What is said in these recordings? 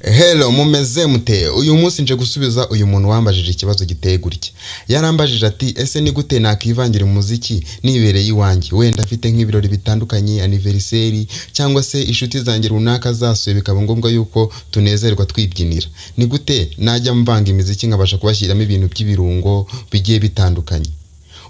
Hello mumeze mute uyu munsi nje gusubiza uyu muntu wambajije ikibazo giteye gutya. Yarambajije ati ese ni gute nakivangira umuziki nibereye iwanjye, wenda afite nk'ibirori bitandukanye, anniversaire cyangwa se inshuti zanjye runaka zasuye bikaba ngombwa yuko tunezerwa twibyinira. Ni gute najya mvanga imiziki nkabasha kubashyiramo ibintu by'ibirungo bigiye bitandukanye.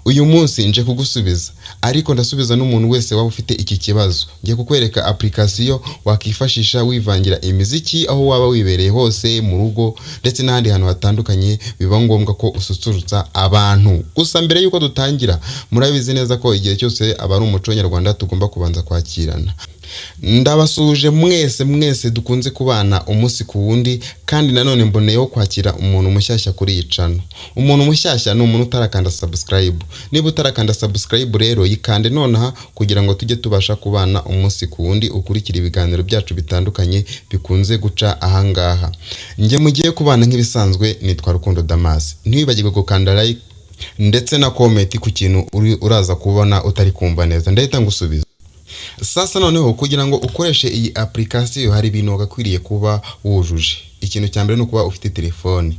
Uyu munsi nje kugusubiza, ariko ndasubiza n'umuntu wese waba ufite iki kibazo. Ngiye kukwereka application wakifashisha wivangira imiziki aho waba wibereye hose mu rugo ndetse n'ahandi hantu hatandukanye biba ngombwa ko ususurutsa abantu. Gusa mbere yuko dutangira, murabizi neza ko igihe cyose aba ari umuco nyarwanda tugomba kubanza kwakirana. Ndabasuje mwese dukunze kubana umunsi ku wundi, kandi nanone mboneyeho kwakira umuntu mushyashya kuri iyi channel. Umuntu mushyashya ni umuntu utarakanda subscribe. Niba utarakanda subscribe rero yikande nonaha kugira ngo tujye tubasha kubana umunsi ku wundi, ukurikira ibiganiro byacu bitandukanye bikunze guca ahangaha. Nge mugiye kubana nk'ibisanzwe nitwa Rukundo Damas. Ntibibagirwe gukanda like ndetse na comment ku kintu uraza kubona utari kumva neza, ndahita ngusubiza. Sasa noneho kugira ngo ukoreshe iyi application hari ibintu wagakwiriye kuba wujuje. Ikintu cya mbere ni ukuba ufite telefone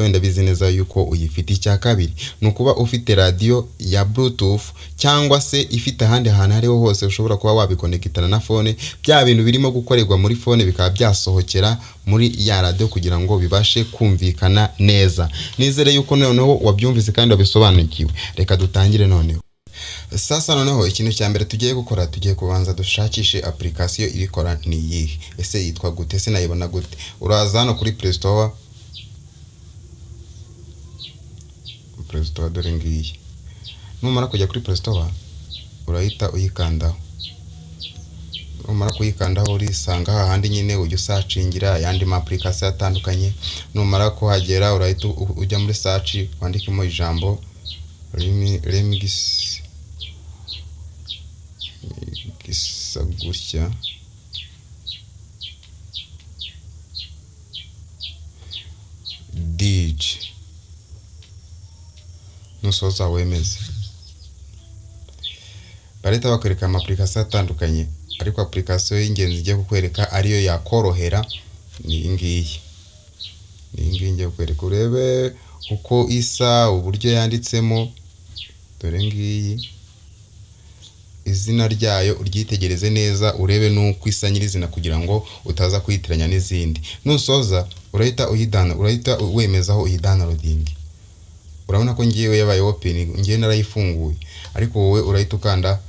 ndabizi neza yuko uyifite. Icya kabiri ni ukuba ufite radio ya bluetooth cyangwa se ifite ahandi hantu hariho hose ushobora kuba wabikonekitana na phone, bya bintu birimo gukorerwa muri phone bikaba byasohokera muri ya radio kugira ngo bibashe kumvikana neza. Nizere yuko noneho wabyumvise kandi wabisobanukiwe. Reka dutangire noneho. Sasa noneho ikintu cya mbere tugiye gukora, tugiye kubanza dushakishe application ibikora ni yihe, ese yitwa gute, ese nayibona gute. Uraza hano kuri Play Store, dore ngiyi. Numara kujya kuri Play Store urahita uyikandaho. Numara kuyikandaho urisanga hahandi nyine ujya searchingira ayandi ma application atandukanye. Numara kuhagera urahita ujya muri search wandikemo ijambo remix gutya, DJ nusoza wemeze. Barita bakwereka ama application atandukanye, ariko application y'ingenzi igiye kukwereka ariyo yakorohera ni ngiyi. Ngiye kukwereka urebe uko isa, uburyo yanditsemo. Dore ngiyi izina ryayo uryitegereze neza, urebe nuko isa nyirizina kugira ngo utaza kwitiranya n'izindi. Nusoza urahita wemezaho uyidownloading. Urabona ko ngiyewe yabaye open, ngiye narayifunguye, ariko wowe urahita ukanda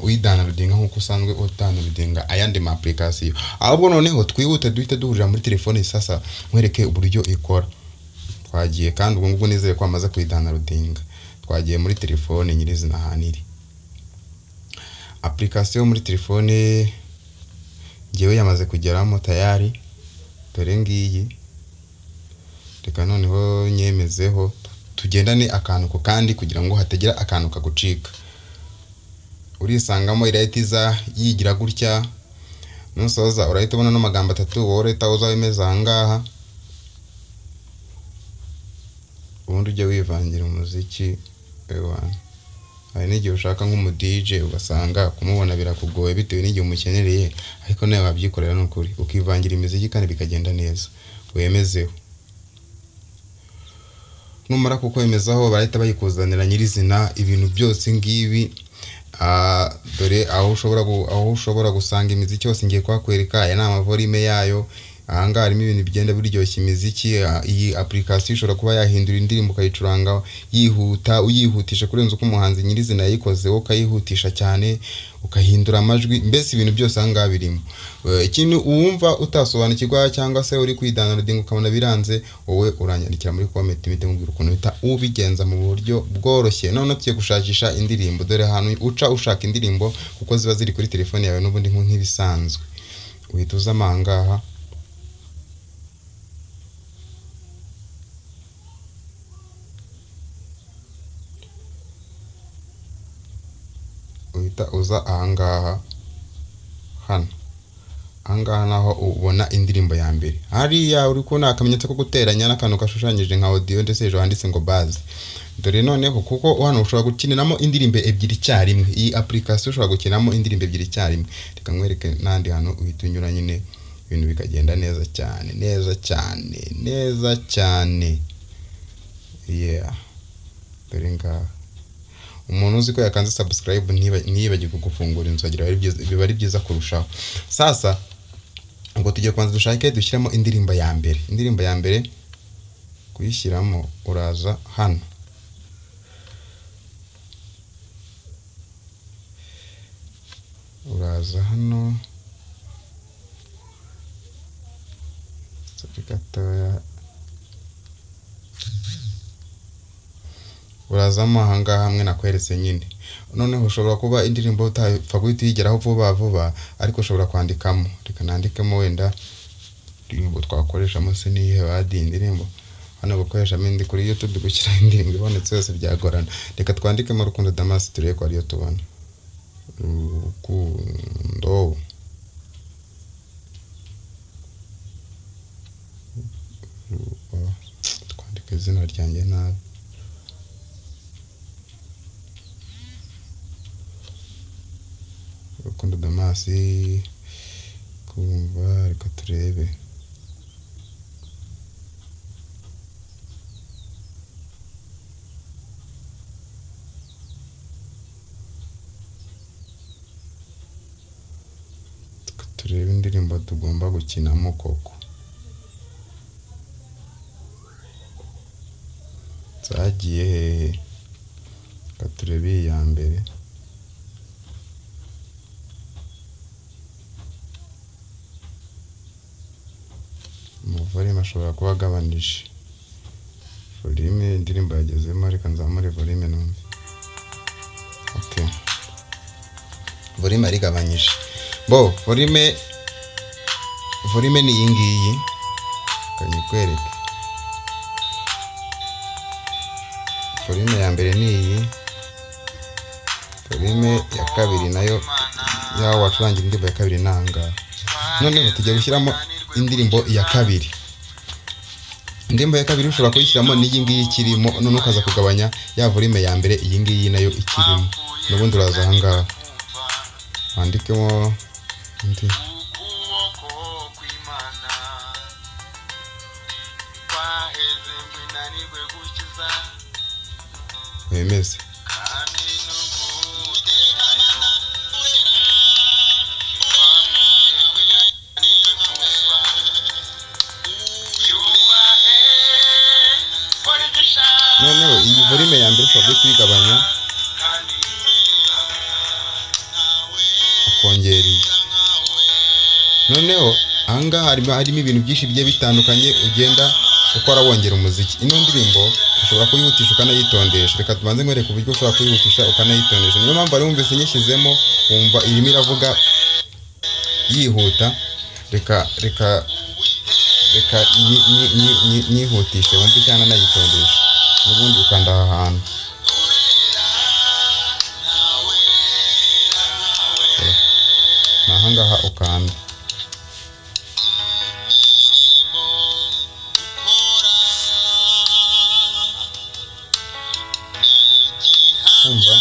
uyidownloading nkuko usanzwe udownloadinga ayandi ma application. Ahubwo noneho twihute duhita duhurira muri telefone. Sasa nkwereke uburyo ikora. Twagiye kandi ubwo ngubwo nizere ko amaze kuyidownloadinga. Twagiye muri telefone nyirizina haniri. Application muri telefone ngewe yamaze kugeramo tayari. Dore ngiyi. Reka noneho nyemezeho tugendane akantu ko kandi kugira ngo hatagira akantu kagucika. Urisangamo irahita yigira gutya. Nusoza urahita ubona n'amagambo atatu, wowe urahita uzawemeza ahangaha. Ubundi ujye wivangira umuziki ewana. Hari n'igihe ushaka nk'umu DJ ugasanga kumubona birakugoye bitewe n'igihe umukenereye, ariko nawe wabyikorera n'ukuri ukivangira imiziki kandi bikagenda neza. Wemezeho. Numara kukwemezaho barahita bayikuzanira nyirizina ibintu byose ngibi. Dore aho ushobora gusanga imiziki yose ngiye kwakwereka. Aya ni amavolume yayo. Ahanga harimo ibintu bigenda biryoshya imiziki. Iyi application ishobora kuba yahindura indirimbo ukayicuranga uyihutisha kurenza uko umuhanzi nyirizina yayikoze, ukayihutisha cyane, ukahindura amajwi, mbese ibintu byose ahanga birimo. Ikintu uwumva utasobanukirwa cyangwa se uri kwidownloading ukabona biranze, wowe uranyandikira muri comment mpite nkubwira ukuntu bita ubigenza mu buryo bworoshye. None tugiye gushakisha indirimbo. Dore hano ushaka indirimbo kuko ziba ziri kuri telefone yawe n'ubundi nk'ibisanzwe. Uhita uza ahangaha. Uhita uza ahangaha hano. Ahangaha naho ubona indirimbo ya mbere. Hariya uri kubona akamenyetso ko guteranya n'akantu gashushanyije nka audio ndetse hejuru handitse ngo buzz. Dore noneho kuko hano ushobora gukiniramo indirimbo ebyiri icyarimwe. Iyi application ushobora gukiniramo indirimbo ebyiri icyarimwe. Reka nkwereke n'andi hano uhita unyura nyine ibintu bikagenda neza cyane. Yeah, dore ngaha umuntu uzi ko yakanze subscribe ntiyibagirwe gufungura inzogera, biba ari byiza kurushaho. Sasa ngo tujye kwanza dushake dushyiramo indirimbo ya mbere kuyishyiramo, uraza hano gatoya, urazamo ahangaha hamwe nakweretse nyine. Noneho ushobora kuba indirimbo utapfa guhita uyigeraho vuba, ariko ushobora kwandikamo. Reka nandikemo wenda indirimbo twakoreshamo se nihe wadi indirimbo hano gukoreshamo indi kuri YouTube gushyira indirimbo ibonetse yose byagorana. Reka twandikemo Rukundo Damas turebe ko ariyo tubona. Rukundo twandika izina ryanjye nabi. Rukundo Damas kumva, reka turebe. Turebe indirimbo tugomba gukinamo koko zagiye hehe. Reka turebe iya mbere. Volume ashobora kuba agabanije volume, indirimbo yagezemo. Reka nzamure volume numve. Okay, volume arigabanyije. Bo volume ni iyi ngiyi, kanyikwereke. Volume ya mbere ni iyi, volume ya kabiri nayo yaho wacurangira indirimbo ya kabiri nanga. Noneho tujya gushyiramo indirimbo ya kabiri. Indirimbo ya kabiri ushobora kuyishyiramo n'iyi ngiyi ikirimo, none ukaza kugabanya ya volume ya mbere, iyi ngiyi nayo ikirimo. N'ubundi uraza ahangaha wandikemo indi. Wemeze. Noneho iyi volume ya mbere ushobora kuyigabanya ukongera iyi. Noneho ahangaha harimo ibintu byinshi bigiye bitandukanye ugenda ukora wongera umuziki. Ino ndirimbo ushobora kuyihutisha ukanayitondesha. Reka tubanze nkwereke uburyo ushobora kuyihutisha ukanayitondesha. Niyo mpamvu ari wumvise nyishyizemo wumva irimo iravuga yihuta. Reka nyihutishe wumve cyane nayitondesha. N'ubundi ukanda aha hantu. Nahangaha ukanda. Umva.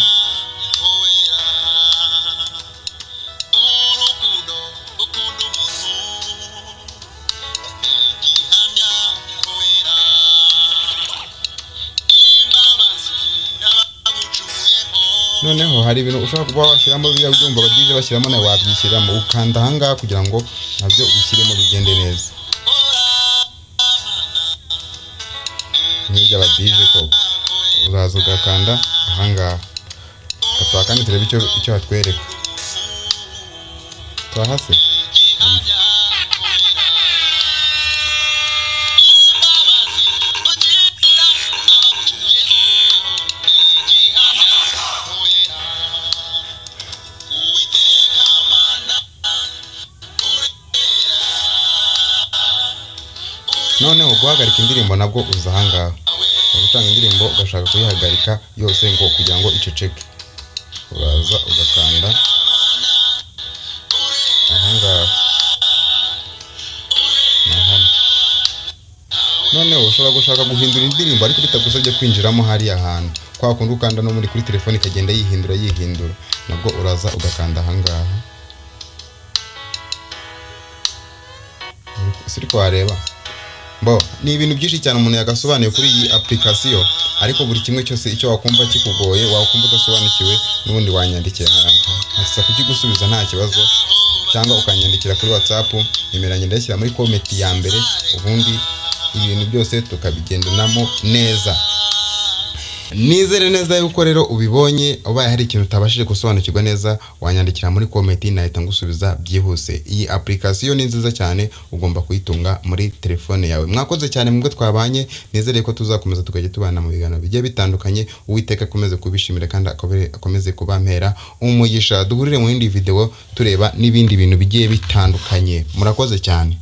Noneho hari ibintu ushobora kuba washyiramo biriya byumva abadije bashyiramo nawe wabyishyiramo. Ukanda ahangaha kugira ngo nabyo ubishyiremo bigende neza. Nk'ibyo abadije koko uraza ugakanda ahangaha. Gatwa kandi turebe icyo hatwereka. Twahase. Noneho guhagarika indirimbo nabwo uza ahangaha. Gutanga indirimbo ugashaka kuyihagarika yose ngo kugira ngo iceceke, uraza ugakanda ahangaha. Noneho ushobora gushaka guhindura indirimbo ariko bitagusabye kwinjiramo hariya hantu. Kwa kundi ukanda no muri kuri telefone ikagenda yihindura nabwo uraza ugakanda ahangaha. siri kwareba ni ibintu byinshi cyane umuntu yagasobanuye kuri iyi application, ariko buri kimwe cyose icyo wakumva kikugoye, wakumva udasobanukiwe, n'ubundi wanyandikira nkasa kukigusubiza nta kibazo, cyangwa ukanyandikira kuri WhatsApp, nimeranye ndashyira muri comment ya mbere, ubundi ibintu byose tukabigendanamo neza. Nizere neza yuko rero ubibonye, ubaye hari ikintu utabashije gusobanukirwa neza, wanyandikira muri comment nahita ngusubiza byihuse. Iyi application ni nziza cyane, ugomba kuyitunga muri telefone yawe. Mwakoze cyane mwebwe twabanye, nizere ko tuzakomeza tukajya tubana mu biganiro bigiye bitandukanye. Uwiteka akomeze kubishimira kandi akomeze kubampera umugisha. Duhurire mu yindi video tureba n'ibindi bintu bigiye bitandukanye. Murakoze cyane.